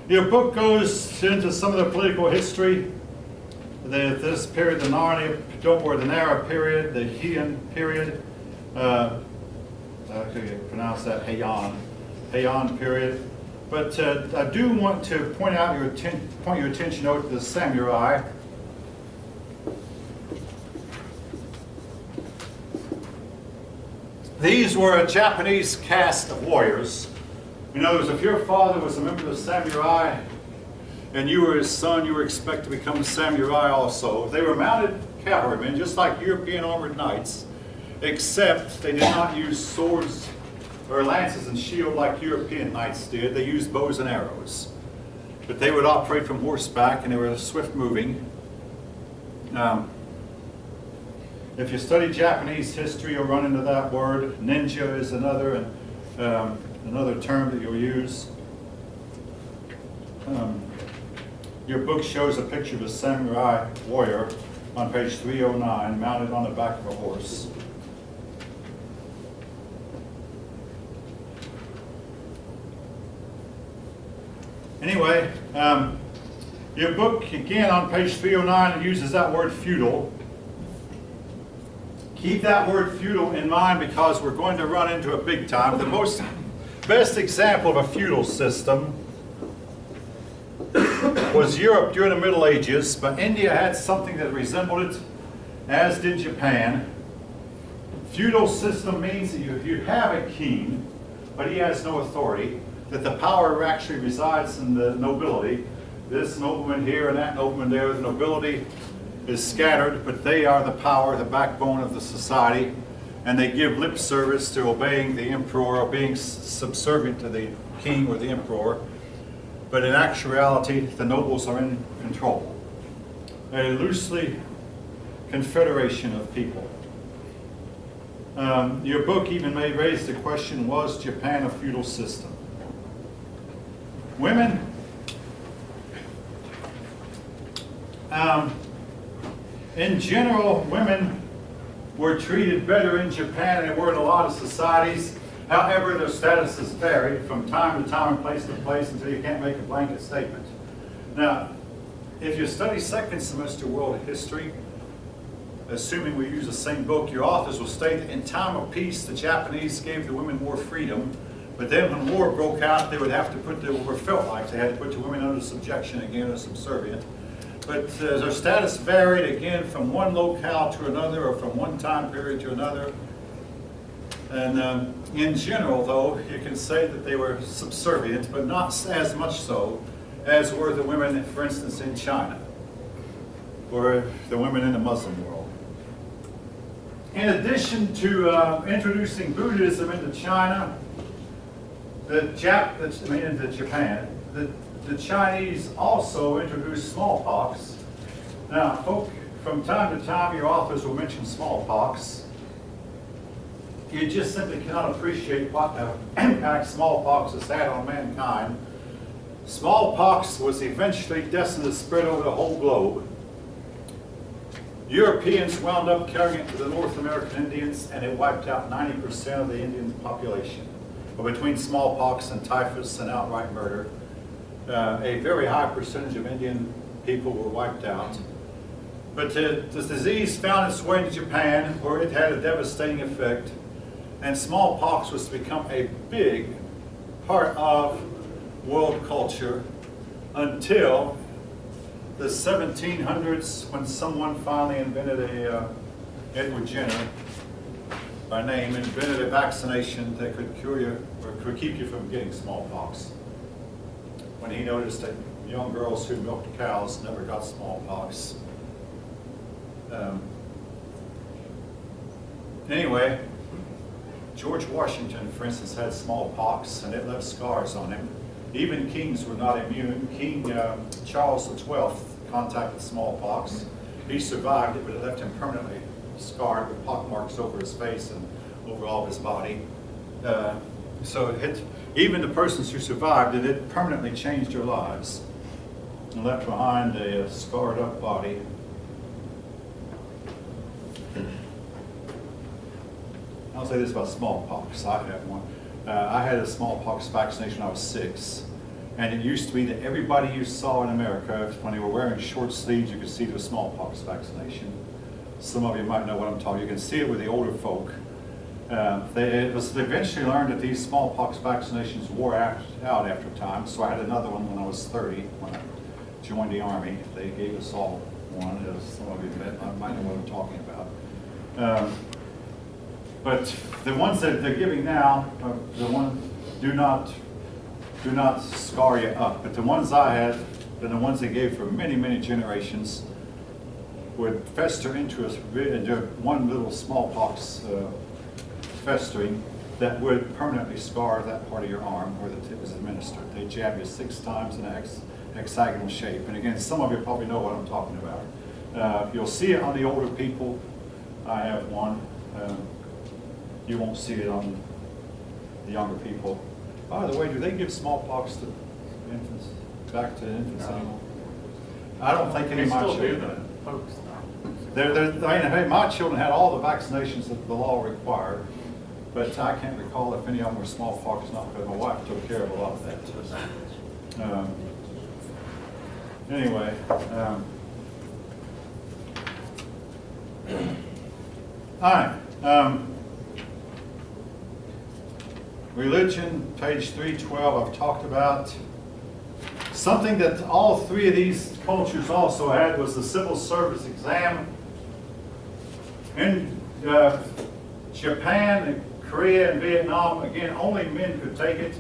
Your book goes into some of the political history. This period, the Nara period, the Heian period. I could pronounce that Heian period. But I do want to point your attention over to the samurai. These were a Japanese caste of warriors. In other words, if your father was a member of the samurai and you were his son, you were expected to become a samurai also. They were mounted cavalrymen, just like European armored knights, except they did not use swords or lances and shield like European knights did. They used bows and arrows. But they would operate from horseback, and they were swift moving. If you study Japanese history, you'll run into that word. Ninja is another term that you'll use. Your book shows a picture of a samurai warrior on page 309, mounted on the back of a horse. Anyway, your book, again, on page 309, uses that word feudal. Keep that word feudal in mind because we're going to run into it big time. The best example of a feudal system was Europe during the Middle Ages, but India had something that resembled it, as did Japan. Feudal system means that you have a king, but he has no authority, that the power actually resides in the nobility. This nobleman here and that nobleman there, the nobility is scattered, but they are the power, the backbone of the society, and they give lip service to obeying the emperor or being subservient to the king or the emperor. But in actuality, the nobles are in control. A loosely confederation of people. Your book even may raise the question, was Japan a feudal system? Women, in general, women were treated better in Japan than they were in a lot of societies. However, their statuses varied from time to time and place to place until you can't make a blanket statement. Now, if you study second semester world history, assuming we use the same book, your authors will state that in time of peace, the Japanese gave the women more freedom, but then when war broke out, they would have to put felt like they had to put the women under subjection again or subservient. But their status varied again from one locale to another or from one time period to another. And in general, though, you can say that they were subservient, but not as much so as were the women, for instance, in China, or the women in the Muslim world. In addition to introducing Buddhism into China, into Japan, the Chinese also introduced smallpox. Now, from time to time, your authors will mention smallpox. You just simply cannot appreciate what impact smallpox has had on mankind. Smallpox was eventually destined to spread over the whole globe. Europeans wound up carrying it to the North American Indians, and it wiped out 90% of the Indian population. But between smallpox and typhus and outright murder, a very high percentage of Indian people were wiped out. But the disease found its way to Japan, where it had a devastating effect, and smallpox was to become a big part of world culture until the 1700s, when someone finally invented Edward Jenner, by name, invented a vaccination that could cure you or could keep you from getting smallpox. When he noticed that young girls who milked cows never got smallpox. Anyway, George Washington, for instance, had smallpox, and it left scars on him. Even kings were not immune. King Charles XII contracted smallpox. He survived it, but it left him permanently scarred with pockmarks over his face and over all of his body. Even the persons who survived it permanently changed their lives and left behind a scarred up body. I'll say this about smallpox. I had one. I had a smallpox vaccination when I was 6. And it used to be that everybody you saw in America, when they were wearing short sleeves, you could see the smallpox vaccination. Some of you might know what I'm talking. You can see it with the older folk. They eventually learned that these smallpox vaccinations wore out after time. So I had another one when I was 30, when I joined the Army. They gave us all one, as some of you might know what I'm talking about. But the ones that they're giving now, the ones do not scar you up. But the ones I had, and the ones they gave for many, many generations, would fester into one little smallpox festering that would permanently scar that part of your arm where the tip is administered. They jab you 6 times in an hexagonal shape. And again, some of you probably know what I'm talking about. You'll see it on the older people. I have one. You won't see it on the younger people. By the way, do they give smallpox to infants, back to infants anymore? I don't think any of my children. My children had all the vaccinations that the law required, but I can't recall if any of them were smallpox or not, because my wife took care of a lot of that. Anyway, all right. Religion, page 312, I've talked about. Something that all 3 of these cultures also had was the civil service exam. In Japan, Korea, and Vietnam, again, only men could take it.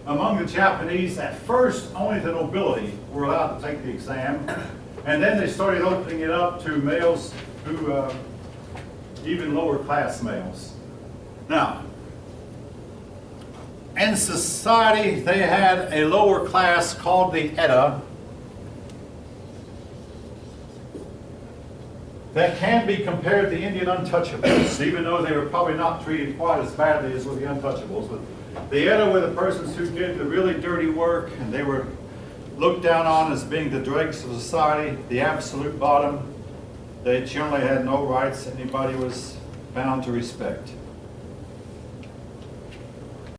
Among the Japanese, at first, only the nobility were allowed to take the exam. And then they started opening it up to males who, even lower class males. Now, in society, they had a lower class called the Eta that can be compared to the Indian untouchables, even though they were probably not treated quite as badly as with the untouchables. But the Eta were the persons who did the really dirty work, and they were looked down on as being the dregs of society, the absolute bottom. They generally had no rights that anybody was bound to respect.